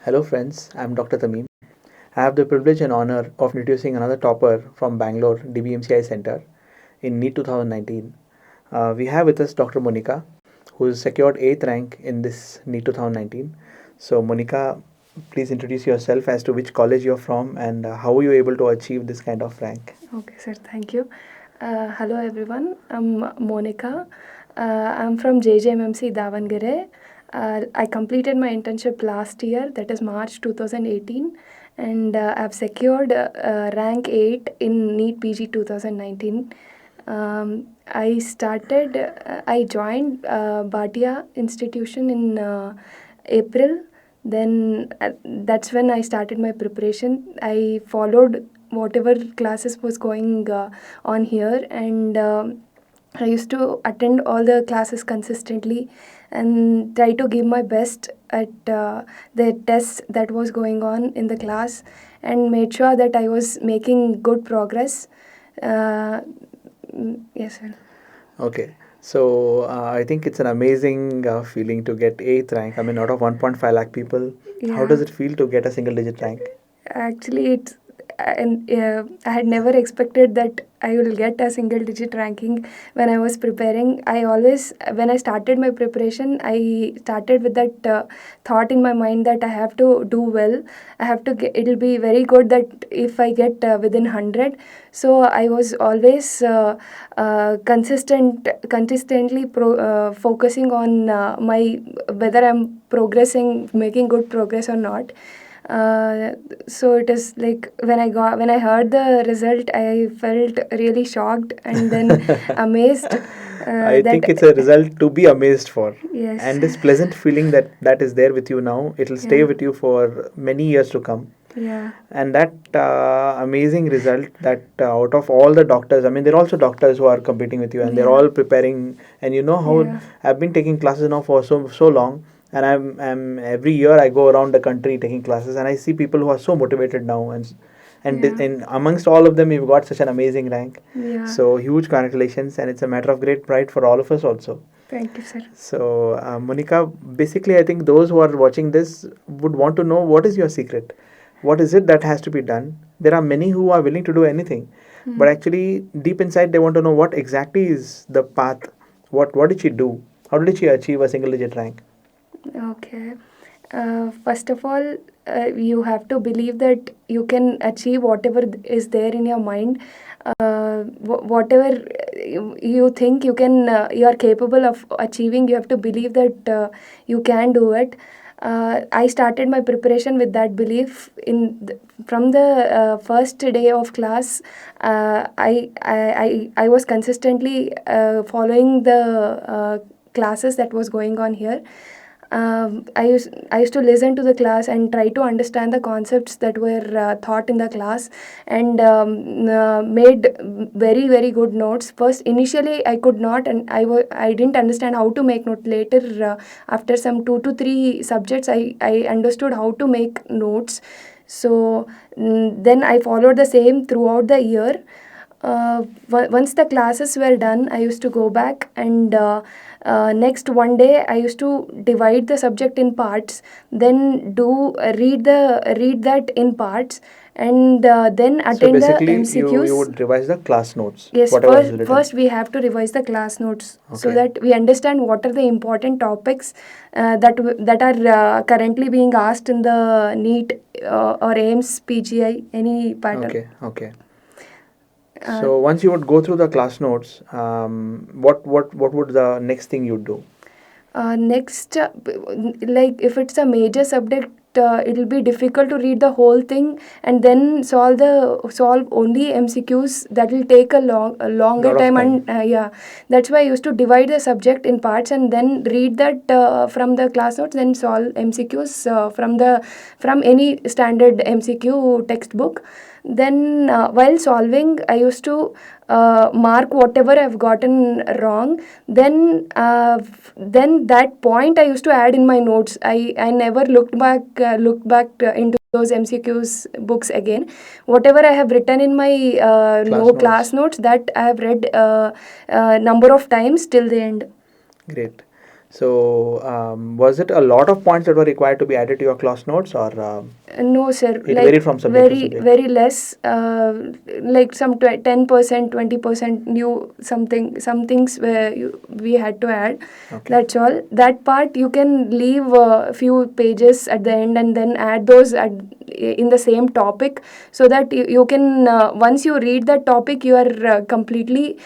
Hello friends, I'm Dr. Thameem. I have the privilege and honor of introducing another topper from Bangalore DBMCI Center in NEET 2019. We have with us Dr. Monica, who has secured 8th rank in this NEET 2019. So Monica, please introduce yourself as to which college you're from and how were you able to achieve this kind of rank. Okay, sir. Thank you. Hello, everyone. I'm Monica. I'm from JJMMC Davangere. I completed my internship last year, that is March 2018, and I've secured rank 8 in NEET PG 2019. I joined Bhatia institution in April. Then that's when I started my preparation. I followed whatever classes was going on here, and I used to attend all the classes consistently and try to give my best at the tests that was going on in the class, and made sure that I was making good progress. uh, yes, sir. Okay. So I think it's an amazing feeling to get 8th rank. I mean, out of 1.5 lakh people, how does Yeah. it feel to get a single digit rank? Actually, it's and I had never expected that I will get a single digit ranking when I was preparing. I always, when I started my preparation, I started with that thought in my mind that I have to do well. I have to get, it'll be very good that if I get within 100. So I was always consistently focusing on my whether I'm progressing, making good progress or not. So it is like when I heard the result, I felt really shocked and then amazed I think that it's a result to be amazed for. yes. And this pleasant feeling that is there with you now, it'll stay Yeah. with you for many years to come. Yeah. And that amazing result that out of all the doctors, I mean, there are also doctors who are competing with you and they're Yeah. all preparing. And you know how Yeah. I've been taking classes now for so long. And I'm every year I go around the country taking classes and I see people who are so motivated now Yeah. and amongst all of them you've got such an amazing rank. Yeah. So huge congratulations, and it's a matter of great pride for all of us also. Thank you, sir. So Monica, basically I think those who are watching this would want to know what is your secret. What is it that has to be done? There are many who are willing to do anything, but actually deep inside they want to know what exactly is the path. What did she do? How did she achieve a single digit rank? Okay. First of all, you have to believe that you can achieve whatever is there in your mind. Whatever you think you are capable of achieving, you have to believe that you can do it. I started my preparation with that belief. From the first day of class. I was consistently following the classes that was going on here. I used to listen to the class and try to understand the concepts that were taught in the class, and made very very good notes. First, initially I could not, and I didn't understand how to make note. Later, after some 2 to 3 subjects, I understood how to make notes. So then I followed the same throughout the year. Once the classes were done, I used to go back, and next one day I used to divide the subject in parts, then do read that in parts, and then So attend the basically, you MCQs. would revise the class notes, Yes, whatever is written. first we have to revise the class notes so Okay. that we understand what are the important topics that are currently being asked in the NEET or AIMS, PGI, any pattern. Okay. Uh, So once you would go through the class notes, what would the next thing you'd do? Next, like if it's a major subject, it'll be difficult to read the whole thing and then solve only MCQs. That will take a longer Lot of time, time. and yeah, that's why I used to divide the subject in parts and then read that from the class notes, then solve MCQs from any standard MCQ textbook. Then while solving, I used to mark whatever I've gotten wrong. Then that point I used to add in my notes. I never looked back into those MCQs books again. Whatever I have written in my class notes, that I have read number of times till the end. Great. So, was it a lot of points that were required to be added to your class notes, or No, sir. it Like varied from subject to very, subject? very less. Like some 10%, 20% new something. Some things where we had to add. Okay. That's all. That part you can leave a few pages at the end and then add those in the same topic, so that you can once you read that topic, you are completely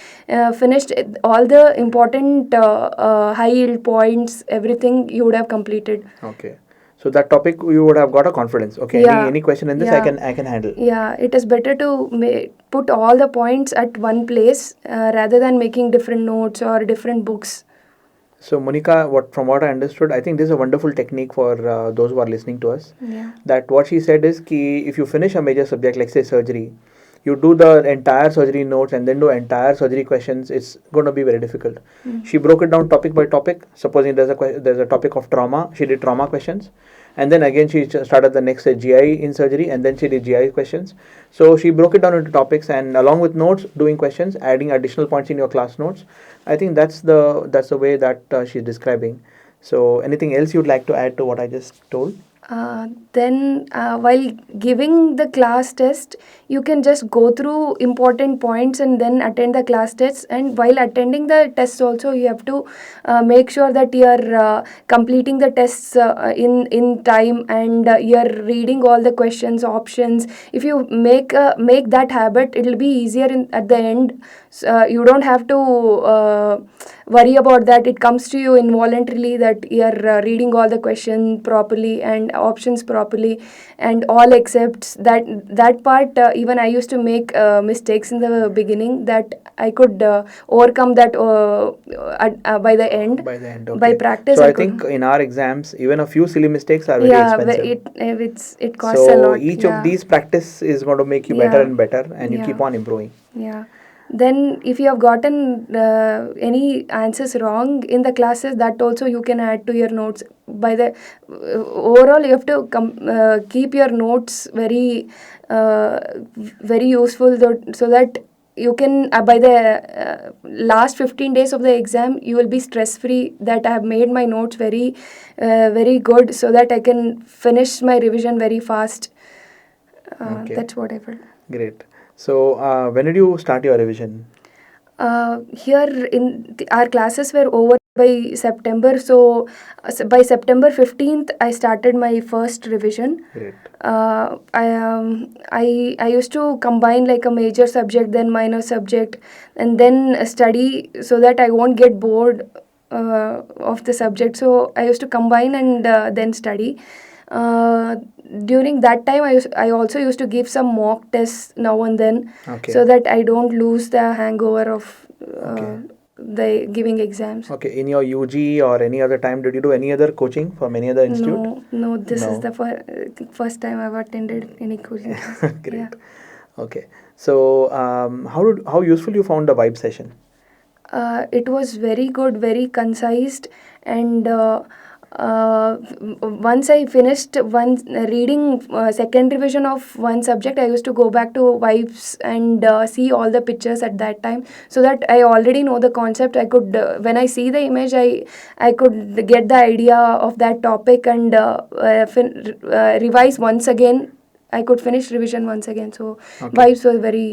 finished. All the important high yield points, everything you would have completed. Okay. So that topic you would have got a confidence. Okay. Yeah. Any question in this Yeah. I can handle. Yeah, it is better to put all the points at one place rather than making different notes or different books. So Monica, from what I understood, I think this is a wonderful technique for those who are listening to us. Yeah. That what she said is ki if you finish a major subject like say surgery, you do the entire surgery notes and then do entire surgery questions. It's going to be very difficult. She broke it down topic by topic. Supposing there's a topic of trauma, she did trauma questions, and then again she started the next GI in surgery, and then she did GI questions. So she broke it down into topics, and along with notes, doing questions, adding additional points in your class notes. I think that's the way that she's describing. So anything else you'd like to add to what I just told? Then while giving the class test, you can just go through important points and then attend the class tests. And while attending the tests also, you have to make sure that you are completing the tests in time, and you are reading all the questions, options. If you make that habit, it will be easier at the end. You don't have to worry about that. It comes to you involuntarily that you are reading all the question properly and options properly and all except that part. Even I used to make mistakes in the beginning that I could overcome that by the end. By the end, okay. By practice, So I I could. think in our exams, even a few silly mistakes are very Yeah, expensive. it costs a So lot. each Yeah. of these practice is going to make you better Yeah. and better, and you Yeah. keep on improving. Yeah. Then if you have gotten any answers wrong in the classes, that also you can add to your notes. By the overall, you have to keep your notes very useful, so that you can by the last 15 days of the exam, you will be stress free that I have made my notes very good, so that I can finish my revision very fast. Okay. That's what I felt. Great. So when did you start your revision? Here our classes were over by September, so by September 15th I started my first revision. Great. I used to combine like a major subject, then minor subject, and then study, so that I won't get bored of the subject. So I used to combine and then study. Uh, During that time, I also used to give some mock tests now and then, Okay. so that I don't lose the hangover of Okay. the giving exams. Okay. In your UG or any other time, did you do any other coaching from any other institute? No, this is No. the first time I've attended any coaching class. Great. Yeah. Okay. So how useful you found the vibe session? It was very good, very concise, and once I finished one reading second revision of one subject, I used to go back to vibes and see all the pictures at that time, so that I already know the concept. I could when I see the image, I could get the idea of that topic and revise once again. I could finish revision once again. So Okay. vibes were very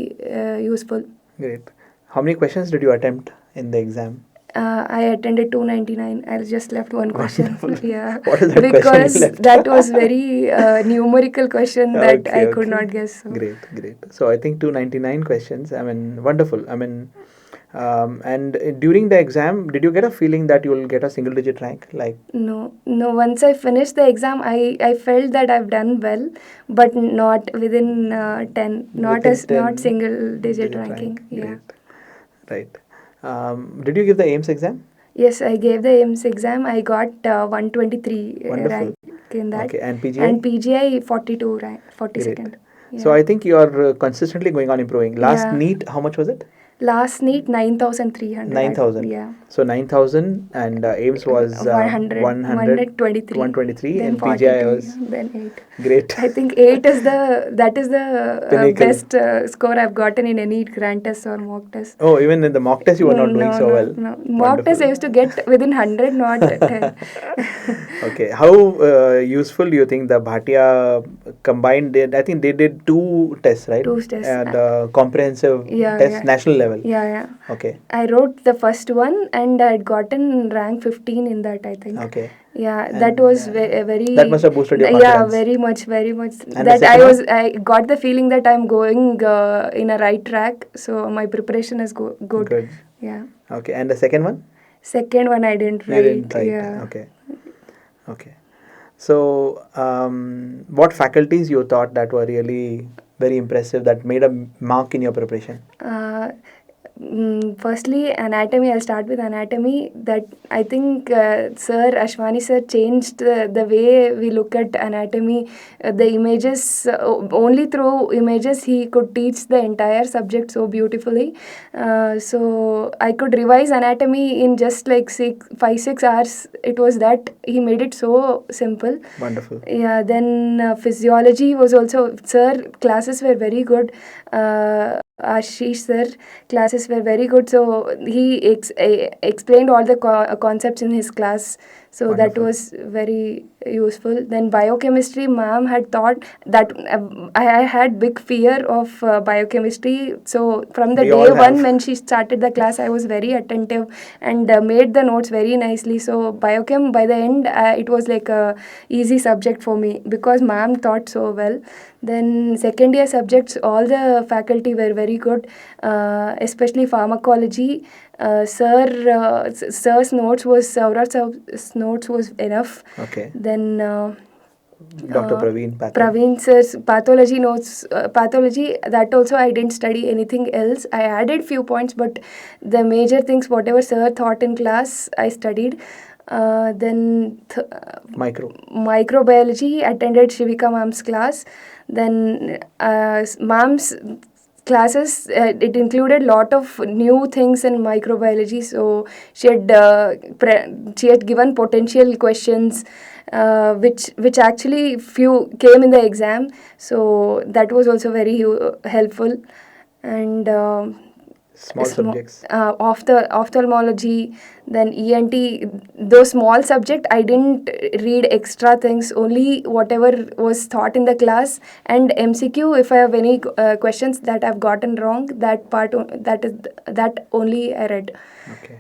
useful. Great. How many questions did you attempt in the exam? I attended 299. I just left one question. Wonderful. Yeah, What is that question because you left? that was very numerical question that Okay, I could okay. not guess. So. Great, great. So I think 299 questions. I mean, wonderful. I mean, and during the exam, did you get a feeling that you will get a single digit rank? Like, No. Once I finished the exam, I felt that I've done well, but not within 10. Not within as 10 not single digit ranking. rank? Yeah. Great. Right. Did you give the AIMS exam? Yes, I gave the AIMS exam. I got 123 Wonderful. rank in that. Okay, and PGI? And PGI 42 rank, Great. 42nd. So Yeah. I think you are consistently going on improving. Last Yeah. NEET, how much was it? Last NEET 9,300. 9,000. Yeah. So 9,000 and AIMS was 100, 123, 123 then and PGI 42, was then 8. great. I think 8 is the Pinnacle. best score I've gotten in any grant test or mock test. Oh, even in the mock test you were not doing No, so no, well. no. Mock test I Wonderful. used to get within 100, not 10. Okay, how useful do you think the Bhatia combined did? I think they did two tests, right? Two tests. The comprehensive Yeah, test, yeah. national level. Yeah, yeah. Okay, I wrote the first one and I'd gotten rank 15 in that, I think. okay. Yeah, that And was very. that must have boosted your Yeah, confidence. very much, very much. And the That second one? I got the feeling that I'm going in a right track, so my preparation is good. Good. Yeah. Okay, and the second one? Second one I didn't You write. didn't write. Yeah. Okay, okay. So, what faculties you thought that were really very impressive that made a mark in your preparation? Uh, Firstly, anatomy. I'll start with anatomy. That I think Sir Ashwani sir changed the way we look at anatomy. The images, only through images he could teach the entire subject so beautifully. So I could revise anatomy in just like 5-6 hours. It was that he made it so simple. Wonderful. Yeah, then physiology was also, sir, classes were very good. Ashish sir, classes were very good. So he explained all the concepts in his class. So that Wonderful. was very useful. Then biochemistry, ma'am had thought that I had big fear of biochemistry. So from the We day all one have. when she started the class, I was very attentive and made the notes very nicely. So biochem, by the end, it was like a easy subject for me because ma'am taught so well. Then second year subjects, all the faculty were very good, especially pharmacology. Sir's notes was Saurabh's notes was enough. Okay. Then Dr. Praveen Patho. Praveen sir's pathology notes, pathology, that also I didn't study anything else. I added few points, but the major things, whatever sir taught in class, I studied. Then Micro. microbiology, attended Shivika ma'am's class. Then ma'am's classes, it included lot of new things in microbiology. So she had given potential questions, which actually few came in the exam. So that was also very helpful. And Small subjects. ophthalmology, then ENT, those small subject I didn't read extra things, only whatever was taught in the class. And MCQ, if I have any questions that I've gotten wrong, that only I read. Okay.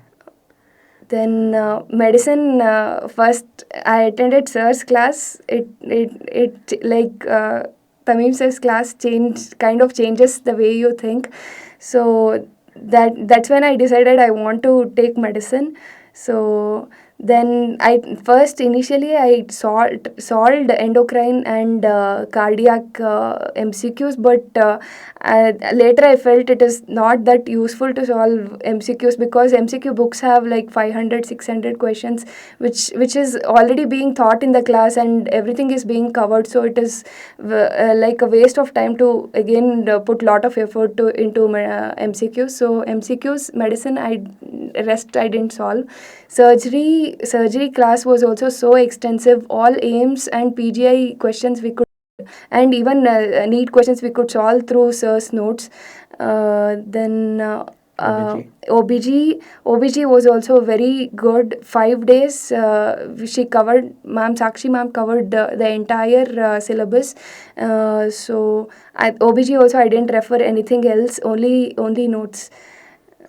Then medicine, first I attended sir's class. It like Thameem sir's class changes the way you think. So that's when I decided I want to take medicine. So then initially I solved endocrine and cardiac MCQs, but later I felt it is not that useful to solve MCQs because MCQ books have like 500-600 questions, which is already being taught in the class and everything is being covered. So it is like a waste of time to again put lot of effort into MCQs. So MCQs, medicine, I didn't solve. Surgery class was also so extensive. All AIMS and PGI questions we could, and even NEET questions we could solve through sir's notes. Then OBG was also very good. 5 days she covered, ma'am Sakshi ma'am covered the entire syllabus. So OBG also I didn't refer anything else, only notes.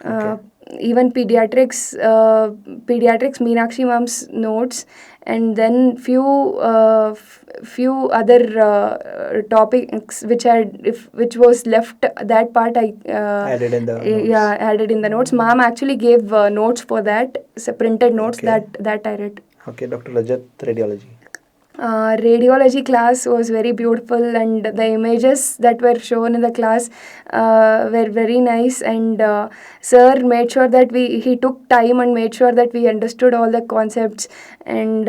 Okay. Even pediatrics Meenakshi ma'am's notes, and then few other topics which was left, that part I Added in the notes. added in the notes. Ma'am actually gave notes for that, so printed notes. Okay. that I read. Okay, Dr. Rajat, radiology. Radiology class was very beautiful, and the images that were shown in the class were very nice. And sir made sure that he took time and made sure that we understood all the concepts. And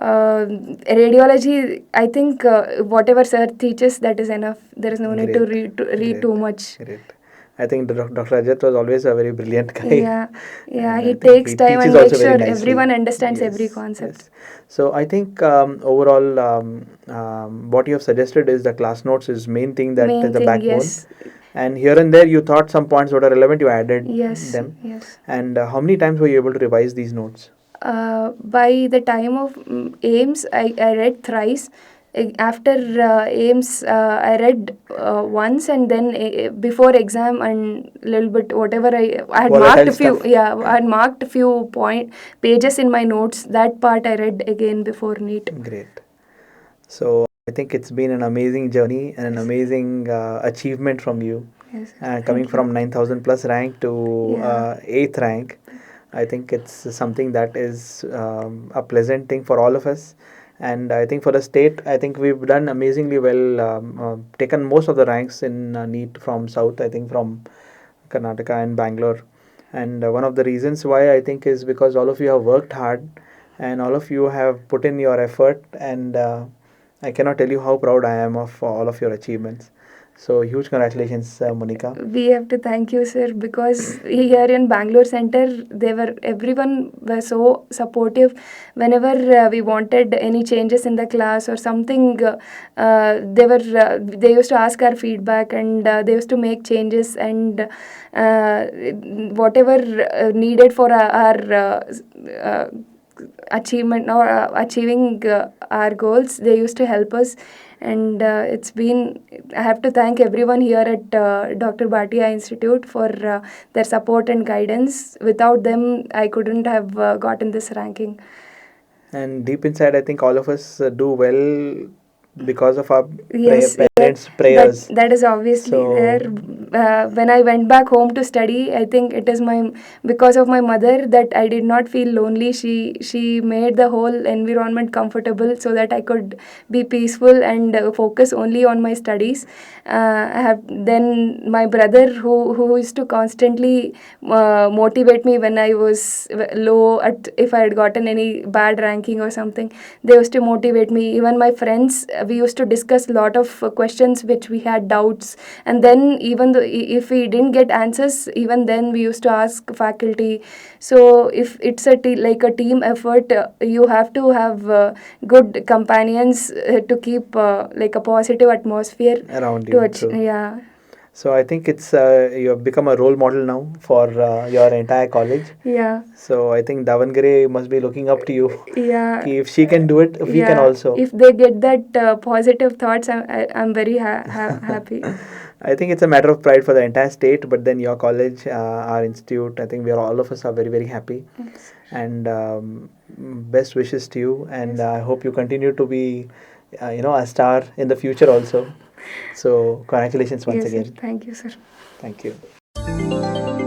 radiology, I think whatever sir teaches, that is enough. There is no need to read too much. Great. I think Dr. Rajat was always a very brilliant guy. Yeah, yeah, And he I think takes he time teaches and makes also very sure nicely. everyone understands every Yes, concept. yes. So I think overall, what you have suggested is the class notes is main thing, that Main the thing, backbone. yes. And here and there, you thought some points that are relevant, you added Yes, them. yes. And how many times were you able to revise these notes? By the time of AIMS, I read thrice. After AIMS, I read once, and then before exam and little bit whatever I had marked Volatile a few. stuff. Yeah, I had marked a few point pages in my notes. That part I read again before NEET. Great. So I think it's been an amazing journey and an amazing achievement from you. Yes, Coming thank you. from 9,000 plus rank to Yeah. 8th rank, I think it's something that is a pleasant thing for all of us. And I think for the state, I think we've done amazingly well, taken most of the ranks in NEET from South, I think from Karnataka and Bangalore. And one of the reasons why I think is because all of you have worked hard and all of you have put in your effort. And I cannot tell you how proud I am of all of your achievements. So huge congratulations, Monica. We have to thank you, sir, because here in Bangalore Center, everyone were so supportive. Whenever we wanted any changes in the class or something, they used to ask our feedback, and they used to make changes, and whatever needed for our achievement or achieving our goals, they used to help us. And it's been, I have to thank everyone here at Dr. Bhatia Institute for their support and guidance. Without them, I couldn't have gotten this ranking. And deep inside, I think all of us do well because of our Yes, parents' that prayers. that is obviously there. So When I went back home to study, I think it is because of my mother that I did not feel lonely. She made the whole environment comfortable so that I could be peaceful and focus only on my studies. I have then my brother who used to constantly motivate me when I was low at if I had gotten any bad ranking or something. They used to motivate me. Even my friends, we used to discuss a lot of questions which we had doubts, and then even though if we didn't get answers, even then we used to ask faculty. So if it's like a team effort, you have to have good companions to keep like a positive atmosphere around to you, true. yeah. So I think it's you have become a role model now for your entire college. Yeah. So I think Davangere must be looking up to you. Yeah. Ki if she can do it, we can Yeah, also. if they get that positive thoughts, I'm very happy. I think it's a matter of pride for the entire state, but then your college, our institute, I think we are all of us are very happy. Yes. And best wishes to you. And Yes. I hope you continue to be, a star in the future also. So congratulations once Yes, sir. again. Thank you, sir. Thank you.